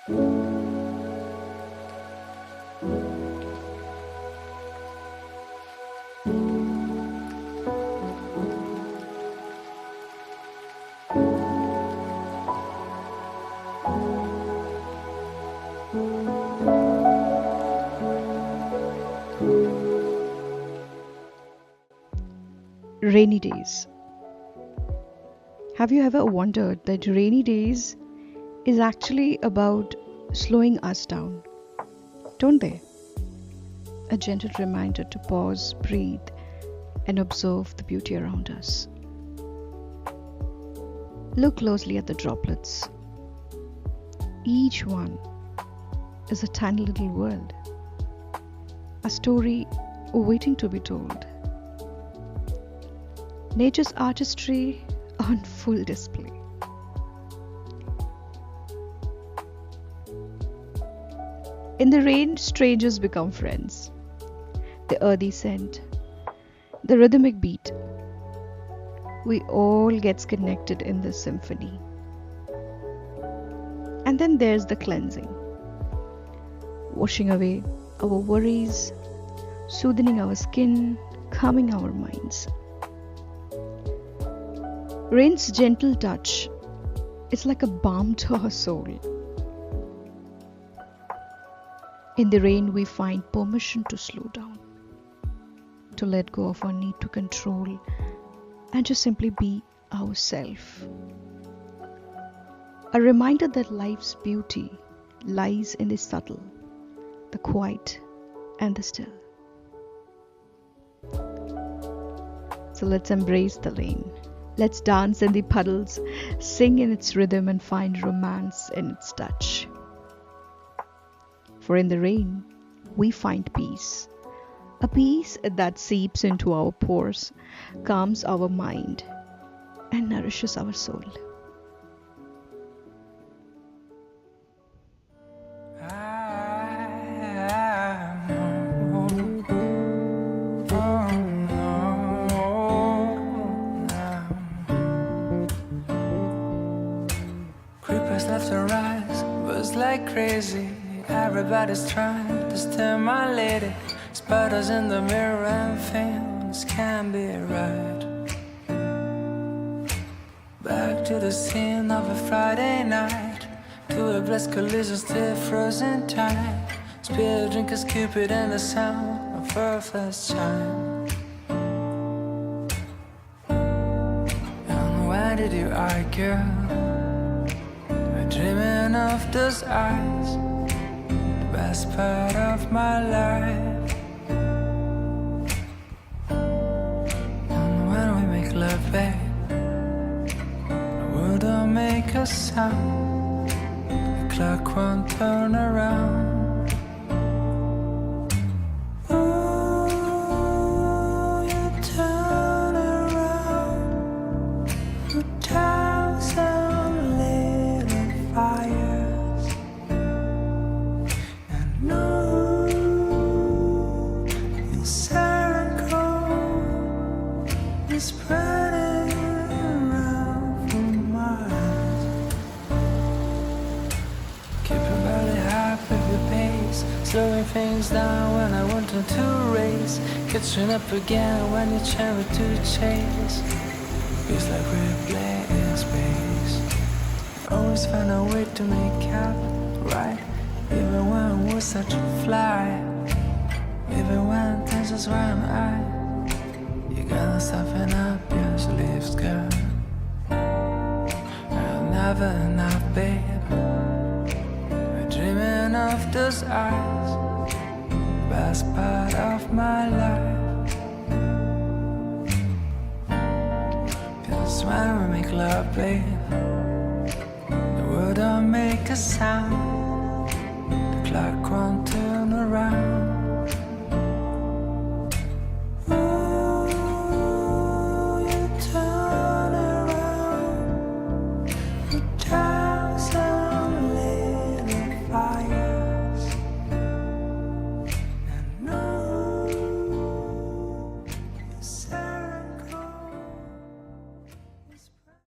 Rainy days. Have you ever wondered that rainy days is actually about slowing us down? Don't they? A gentle reminder to pause, breathe, and observe the beauty around us. Look closely at the droplets. Each one is a tiny little world, a story waiting to be told. Nature's artistry on full display. In the rain, strangers become friends. The earthy scent, the rhythmic beat. We all get connected in this symphony. And then there's the cleansing, washing away our worries, soothing our skin, calming our minds. Rain's gentle touch, it's like a balm to our soul. In the rain, we find permission to slow down, to let go of our need to control, and just simply be ourselves. A reminder that life's beauty lies in the subtle, the quiet, and the still. So let's embrace the rain. Let's dance in the puddles, sing in its rhythm, and find romance in its touch. For in the rain, we find peace. A peace that seeps into our pores, calms our mind, and nourishes our soul. Left to rise, buzz like crazy. Everybody's trying to stimulate it. Spiders in the mirror and things can't be right. Back to the scene of a Friday night, to a blessed collision, still frozen tight. Spill drinkers, Cupid, and the sound of her first chime. And why did you argue? Dreaming of those eyes, the best part of my life. And when we make love, babe, the world don't make a sound. The clock won't turn around. Ooh, you turn around a thousand fires, and no, your circle is spreading around from Mars. Keep your belly high, baby pace, slowing things down when I wanted to race, catching up again when you cherry to chase. Feels like we're playing space. Always find a way to make out right, even when we're such a fly, even when tensions run high. You gotta soften up your sleeves, girl. I'll never enough, babe. I'm dreaming of those eyes, best part of my life. Cause when we make love, babe, the world don't make a sound. The clock won't turn